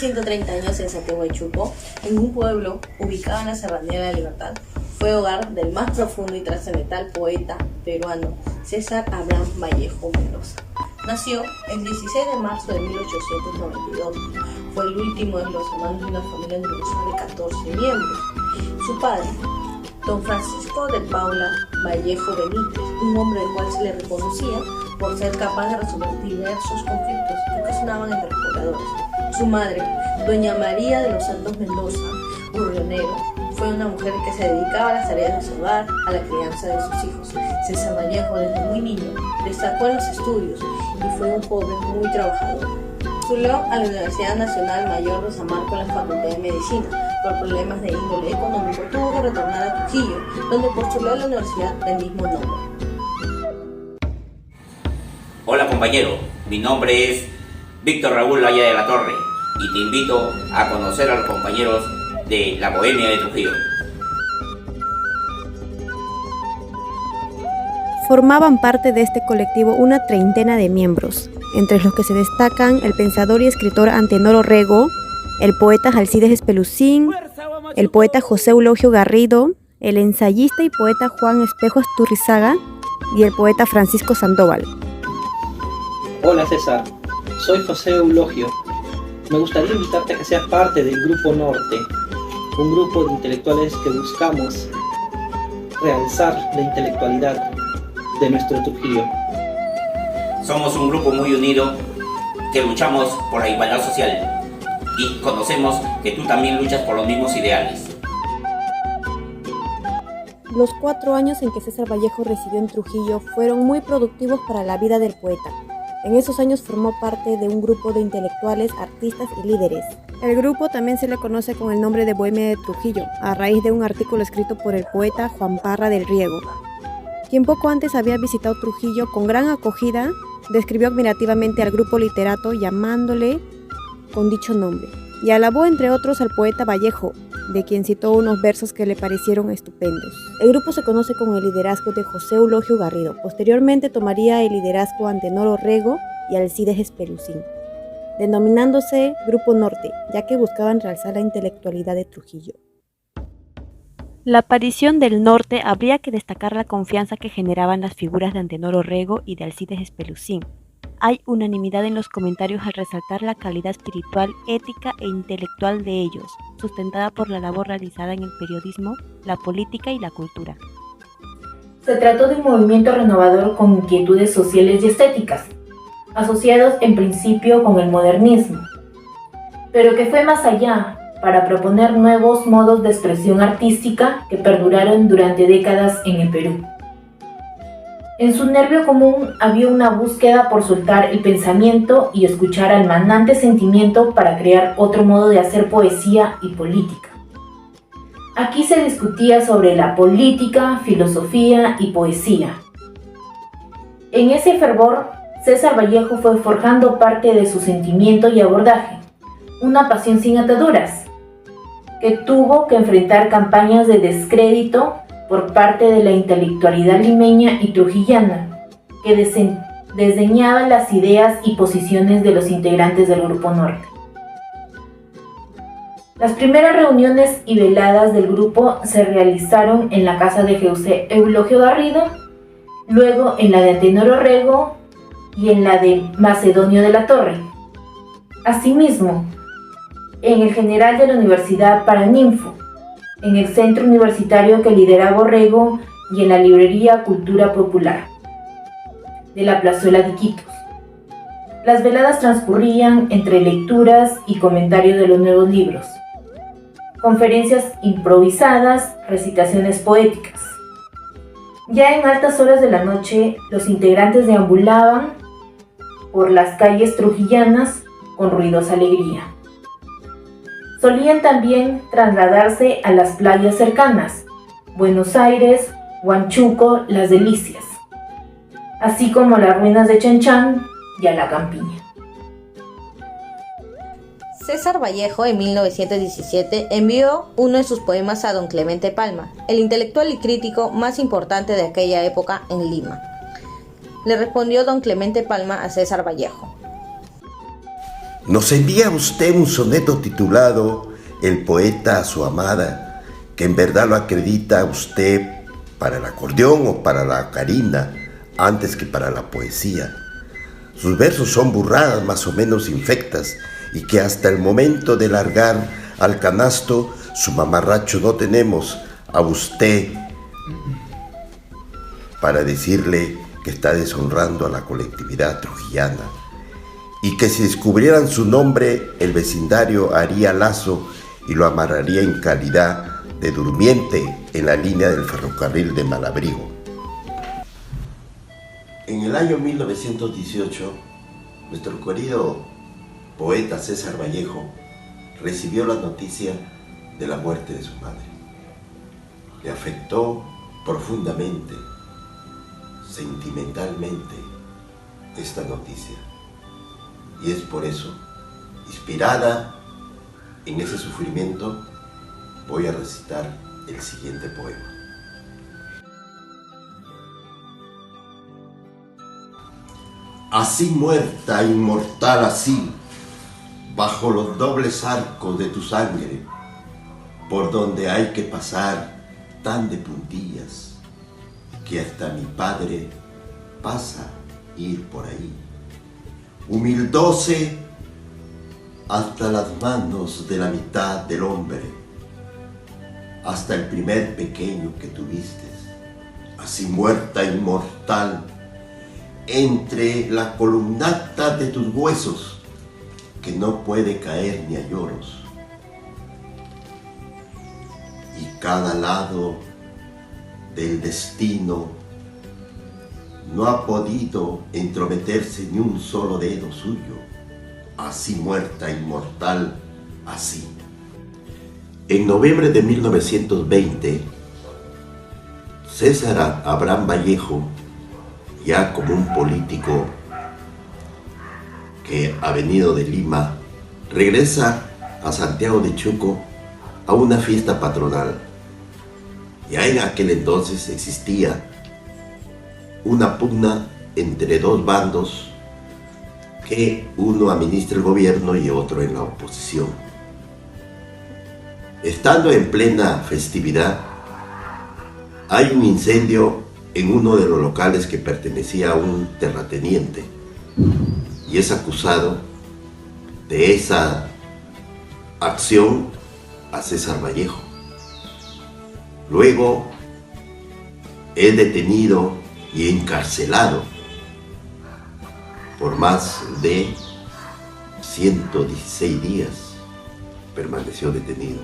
130 años en Saquehuaychuco, en un pueblo ubicado en la Serranía de la Libertad, fue hogar del más profundo y trascendental poeta peruano César Abraham Vallejo Mendoza. Nació el 16 de marzo de 1892. Fue el último de los hermanos de una familia numerosa de 14 miembros. Su padre, don Francisco de Paula Vallejo Benítez, un hombre del cual se le reconocía por ser capaz de resolver diversos conflictos que ocasionaban entre los pobladores. Su madre, doña María de los Santos Mendoza Urrionero, fue una mujer que se dedicaba a las tareas de su hogar, a la crianza de sus hijos. César Vallejo, desde muy niño, destacó en los estudios y fue un joven muy trabajador. Estudió a la Universidad Nacional Mayor de San Marcos en la Facultad de Medicina. Por problemas de índole económico tuvo que retornar a Trujillo, donde postuló a la universidad del mismo nombre. Hola compañero, mi nombre es Víctor Raúl Valle de la Torre y te invito a conocer a los compañeros de la Bohemia de Trujillo. Formaban parte de este colectivo una treintena de miembros, entre los que se destacan el pensador y escritor Antenor Orrego, el poeta Alcides Espelucín, el poeta José Eulogio Garrido, el ensayista y poeta Juan Espejo Asturrizaga y el poeta Francisco Sandoval. Hola César, soy José Eulogio. Me gustaría invitarte a que seas parte del Grupo Norte, un grupo de intelectuales que buscamos realzar la intelectualidad de nuestro Trujillo. Somos un grupo muy unido que luchamos por la igualdad social y conocemos que tú también luchas por los mismos ideales. Los 4 años en que César Vallejo residió en Trujillo fueron muy productivos para la vida del poeta. En esos años formó parte de un grupo de intelectuales, artistas y líderes. El grupo también se le conoce con el nombre de Bohemia de Trujillo, a raíz de un artículo escrito por el poeta Juan Parra del Riego, quien poco antes había visitado Trujillo con gran acogida. Describió admirativamente al grupo literato llamándole con dicho nombre, y alabó entre otros al poeta Vallejo, de quien citó unos versos que le parecieron estupendos. El grupo se conoce con el liderazgo de José Eulogio Garrido. Posteriormente tomaría el liderazgo Antenor Orrego y Alcides Espelucín, denominándose Grupo Norte, ya que buscaban realzar la intelectualidad de Trujillo. La aparición del norte habría que destacar la confianza que generaban las figuras de Antenor Orrego y de Alcides Espelucín. Hay unanimidad en los comentarios al resaltar la calidad espiritual, ética e intelectual de ellos, sustentada por la labor realizada en el periodismo, la política y la cultura. Se trató de un movimiento renovador con inquietudes sociales y estéticas, asociados en principio con el modernismo, pero que fue más allá, para proponer nuevos modos de expresión artística que perduraron durante décadas en el Perú. En su nervio común había una búsqueda por soltar el pensamiento y escuchar al manante sentimiento para crear otro modo de hacer poesía y política. Aquí se discutía sobre la política, filosofía y poesía. En ese fervor, César Vallejo fue forjando parte de su sentimiento y abordaje, una pasión sin ataduras, que tuvo que enfrentar campañas de descrédito por parte de la intelectualidad limeña y trujillana, que desdeñaba las ideas y posiciones de los integrantes del Grupo Norte. Las primeras reuniones y veladas del grupo se realizaron en la casa de José Eulogio Garrido, luego en la de Antenor Orrego y en la de Macedonio de la Torre. Asimismo, en el General de la Universidad Paraninfo, en el centro universitario que lideraba Orrego y en la librería Cultura Popular de la Plazuela de Iquitos. Las veladas transcurrían entre lecturas y comentarios de los nuevos libros, conferencias improvisadas, recitaciones poéticas. Ya en altas horas de la noche, los integrantes deambulaban por las calles trujillanas con ruidosa alegría. Solían también trasladarse a las playas cercanas, Buenos Aires, Huanchuco, Las Delicias, así como las ruinas de Chenchán y a la Campiña. César Vallejo en 1917 envió uno de sus poemas a don Clemente Palma, el intelectual y crítico más importante de aquella época en Lima. Le respondió don Clemente Palma a César Vallejo: Nos envía usted un soneto titulado El poeta a su amada, que en verdad lo acredita usted para el acordeón o para la ocarina, antes que para la poesía. Sus versos son burradas más o menos infectas, y que hasta el momento de largar al canasto su mamarracho no tenemos a usted para decirle que está deshonrando a la colectividad trujillana, y que si descubrieran su nombre el vecindario haría lazo y lo amarraría en calidad de durmiente en la línea del ferrocarril de Malabrigo. En el año 1918, nuestro querido poeta César Vallejo recibió la noticia de la muerte de su madre. Le afectó profundamente, sentimentalmente, esta noticia. Y es por eso, inspirada en ese sufrimiento, voy a recitar el siguiente poema. Así muerta, inmortal así, bajo los dobles arcos de tu sangre, por donde hay que pasar tan de puntillas, que hasta mi padre pasa ir por ahí. Humildóse hasta las manos de la mitad del hombre, hasta el primer pequeño que tuviste, así muerta inmortal, entre la columnata de tus huesos, que no puede caer ni a lloros. Y cada lado del destino no ha podido entrometerse ni un solo dedo suyo, así muerta inmortal, así. En noviembre de 1920, César Abraham Vallejo, ya como un político que ha venido de Lima, regresa a Santiago de Chuco a una fiesta patronal. Ya en aquel entonces existía una pugna entre dos bandos, que uno administra el gobierno y otro en la oposición. Estando en plena festividad, hay un incendio en uno de los locales que pertenecía a un terrateniente, y es acusado de esa acción a César Vallejo. Luego es detenido y encarcelado por más de 116 días. Permaneció detenido.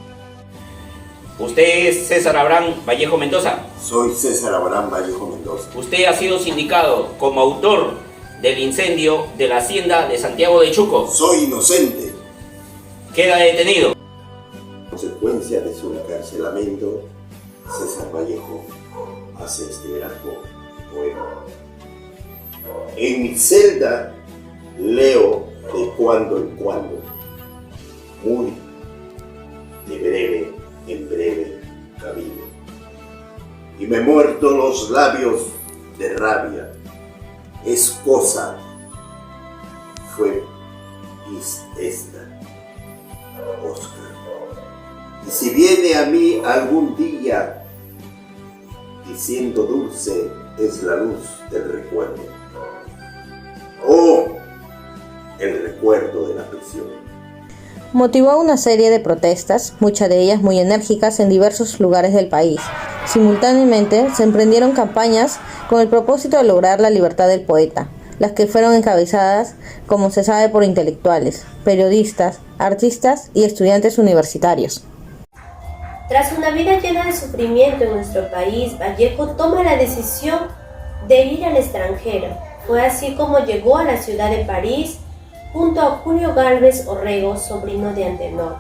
¿Usted es César Abraham Vallejo Mendoza? Soy César Abraham Vallejo Mendoza. Usted ha sido sindicado como autor del incendio de la hacienda de Santiago de Chuco. Soy inocente. Queda detenido. Consecuencia de su encarcelamiento, César Vallejo hace este gran poema. En mi celda leo de cuando en cuando, muy de breve en breve camino, y me muerto los labios de rabia. Es cosa fue esta, Oscar. Y si viene a mí algún día diciendo dulce es la luz del recuerdo, oh, el recuerdo de la prisión. Motivó una serie de protestas, muchas de ellas muy enérgicas en diversos lugares del país. Simultáneamente se emprendieron campañas con el propósito de lograr la libertad del poeta, las que fueron encabezadas, como se sabe, por intelectuales, periodistas, artistas y estudiantes universitarios. Tras una vida llena de sufrimiento en nuestro país, Vallejo toma la decisión de ir al extranjero. Fue así como llegó a la ciudad de París, junto a Julio Gálvez Orrego, sobrino de Antenor.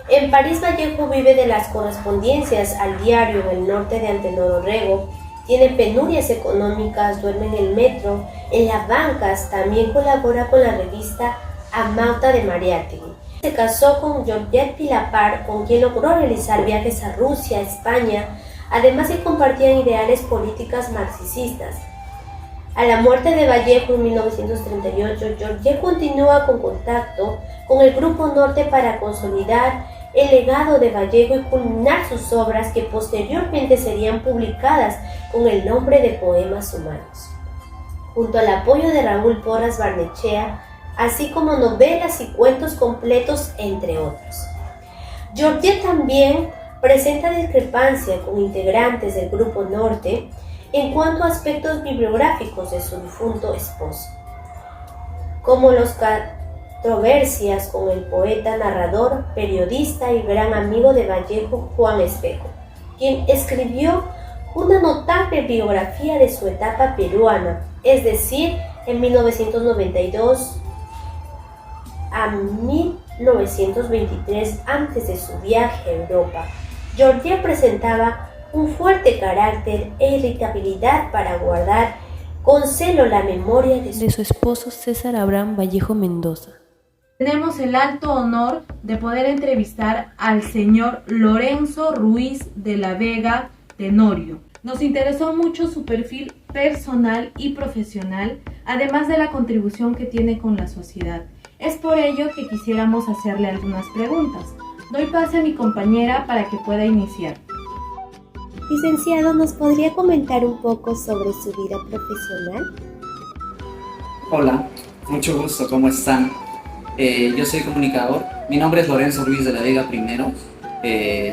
En París, Vallejo vive de las correspondencias al diario en el norte de Antenor Orrego, tiene penurias económicas, duerme en el metro, en las bancas, también colabora con la revista Amauta de Mariátegui. Se casó con Georgette Pilapar, con quien logró realizar viajes a Rusia, España, además que compartían ideales políticas marxistas. A la muerte de Vallejo en 1938, Georgie continúa con contacto con el Grupo Norte para consolidar el legado de Vallejo y culminar sus obras que posteriormente serían publicadas con el nombre de Poemas Humanos, junto al apoyo de Raúl Porras Barnechea, así como novelas y cuentos completos, entre otros. Georgie también presenta discrepancia con integrantes del Grupo Norte en cuanto a aspectos bibliográficos de su difunto esposo, como las controversias con el poeta, narrador, periodista y gran amigo de Vallejo, Juan Espejo, quien escribió una notable biografía de su etapa peruana, es decir, en 1992 a 1923, antes de su viaje a Europa. Georgie presentaba un fuerte carácter e irritabilidad para guardar con celo la memoria de su esposo César Abraham Vallejo Mendoza. Tenemos el alto honor de poder entrevistar al señor Lorenzo Ruiz de la Vega Tenorio. Nos interesó mucho su perfil personal y profesional, además de la contribución que tiene con la sociedad. Es por ello que quisiéramos hacerle algunas preguntas. Doy pase a mi compañera para que pueda iniciar. Licenciado, ¿nos podría comentar un poco sobre su vida profesional? Hola, mucho gusto, ¿cómo están? Yo soy comunicador, mi nombre es Lorenzo Ruiz de la Vega primero,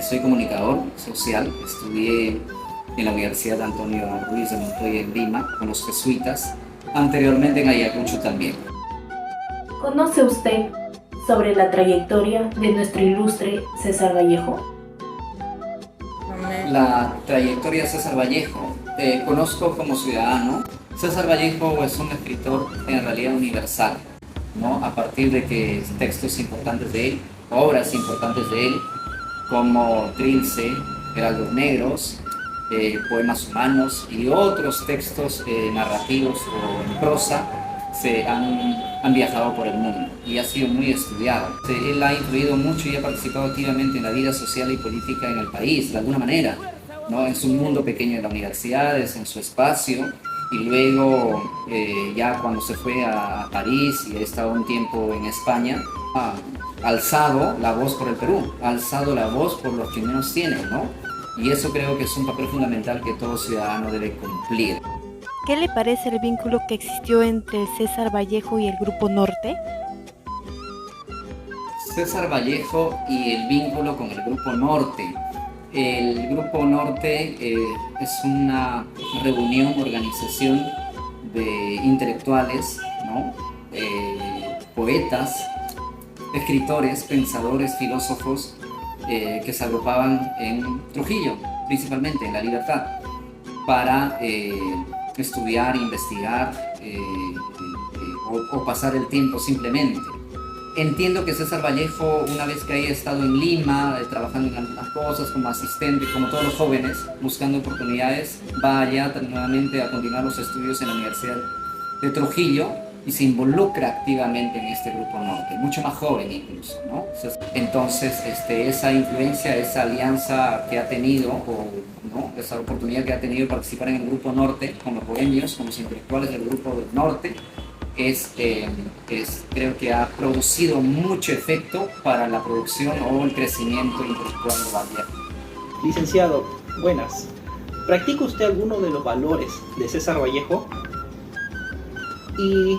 soy comunicador social, estudié en la Universidad Antonio Ruiz de Montoya en Lima con los jesuitas, anteriormente en Ayacucho también. ¿Conoce usted sobre la trayectoria de nuestro ilustre César Vallejo? La trayectoria de César Vallejo, conozco como ciudadano. César Vallejo es un escritor en realidad universal, ¿no? A partir de que textos importantes de él, obras importantes de él, como Trilce, Heraldos Negros, Poemas Humanos y otros textos narrativos o en prosa, han viajado por el mundo y ha sido muy estudiado. Él ha influido mucho y ha participado activamente en la vida social y política en el país, de alguna manera, ¿no? En su mundo pequeño de las universidades, en su espacio, y luego ya cuando se fue a París y ha estado un tiempo en España, ha alzado la voz por el Perú, ha alzado la voz por los que menos tienen, ¿no? Y eso creo que es un papel fundamental que todo ciudadano debe cumplir. ¿Qué le parece el vínculo que existió entre César Vallejo y el Grupo Norte? César Vallejo y el vínculo con el Grupo Norte. El Grupo Norte es una reunión, organización de intelectuales, ¿no? Poetas, escritores, pensadores, filósofos que se agrupaban en Trujillo, principalmente en La Libertad, para estudiar, investigar o pasar el tiempo simplemente. Entiendo que César Vallejo, una vez que haya estado en Lima, trabajando en algunas cosas como asistente, como todos los jóvenes, buscando oportunidades, vaya nuevamente a continuar los estudios en la Universidad de Trujillo y se involucra activamente en este Grupo Norte, mucho más joven incluso, ¿no? Entonces, esa influencia, esa alianza que ha tenido, ¿no? Esa oportunidad que ha tenido de participar en el Grupo Norte, con los bohemios, con los intelectuales del Grupo del Norte, creo que ha producido mucho efecto para la producción o el crecimiento intelectual de Vallejo. Licenciado, buenas. ¿Practica usted alguno de los valores de César Vallejo? ¿Y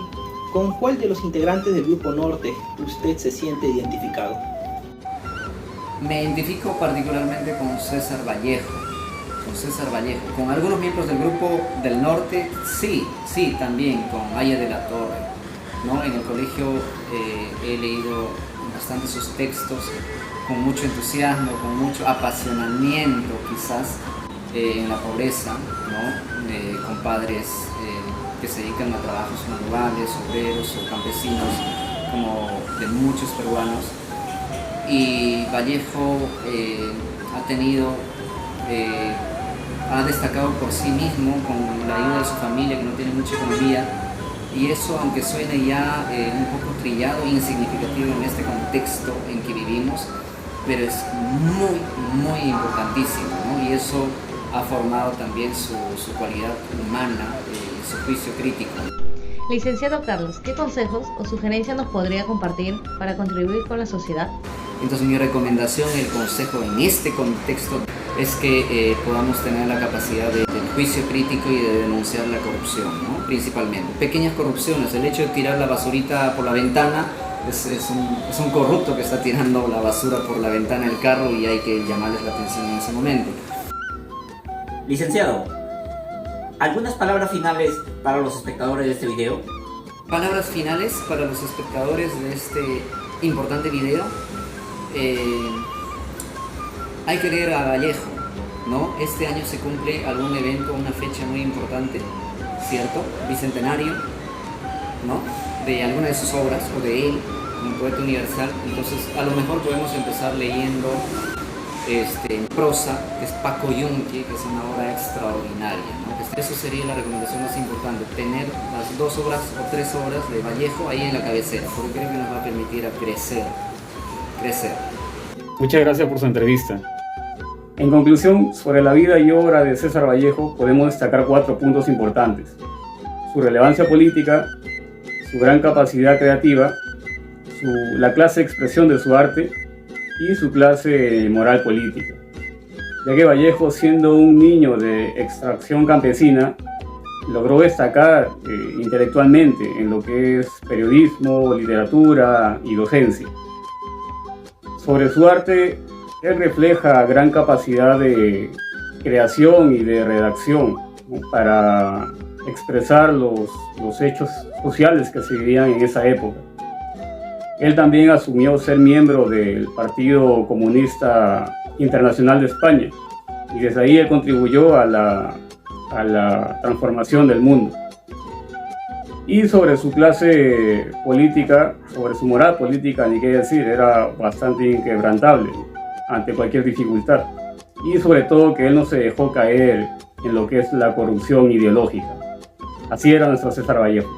con cuál de los integrantes del Grupo Norte usted se siente identificado? Me identifico particularmente con César Vallejo. Con algunos miembros del Grupo del Norte, sí, también con Aya de la Torre, ¿no? En el colegio he leído bastante sus textos con mucho entusiasmo, con mucho apasionamiento quizás en la pobreza, ¿no? Con padres que se dedican a trabajos manuales, obreros o campesinos, como de muchos peruanos. Y Vallejo ha destacado por sí mismo con la ayuda de su familia, que no tiene mucha economía, y eso, aunque suene ya un poco trillado e insignificativo en este contexto en que vivimos, pero es muy importantísimo, ¿no? Y eso ha formado también su cualidad humana su juicio crítico. Licenciado Carlos, ¿qué consejos o sugerencias nos podría compartir para contribuir con la sociedad? Entonces mi recomendación, el consejo en este contexto es que podamos tener la capacidad del juicio crítico y de denunciar la corrupción, ¿no? Principalmente. Pequeñas corrupciones, el hecho de tirar la basurita por la ventana es un corrupto que está tirando la basura por la ventana del carro y hay que llamarles la atención en ese momento. Licenciado, ¿algunas palabras finales para los espectadores de este video? Palabras finales para los espectadores de este importante video. Hay que leer a Vallejo, ¿no? Este año se cumple algún evento, una fecha muy importante, ¿cierto? Bicentenario, ¿no? De alguna de sus obras o de él como poeta universal. Entonces a lo mejor podemos empezar leyendo en prosa, que es Paco Yunque, que es una obra extraordinaria, ¿no? Eso sería la recomendación más importante, tener las 2 obras o 3 obras de Vallejo ahí en la cabecera, porque creo que nos va a permitir a crecer. Muchas gracias por su entrevista. En conclusión, sobre la vida y obra de César Vallejo podemos destacar 4 puntos importantes: su relevancia política, su gran capacidad creativa, la clase de expresión de su arte y su clase moral política, ya que Vallejo, siendo un niño de extracción campesina, logró destacar intelectualmente en lo que es periodismo, literatura y docencia. Sobre su arte, él refleja gran capacidad de creación y de redacción, ¿no?, para expresar los hechos sociales que se vivían en esa época. Él también asumió ser miembro del Partido Comunista Internacional de España y desde ahí él contribuyó a la transformación del mundo. Y sobre su clase política, sobre su moral política, ni qué decir, era bastante inquebrantable ante cualquier dificultad. Y sobre todo que él no se dejó caer en lo que es la corrupción ideológica. Así era nuestro César Vallejo.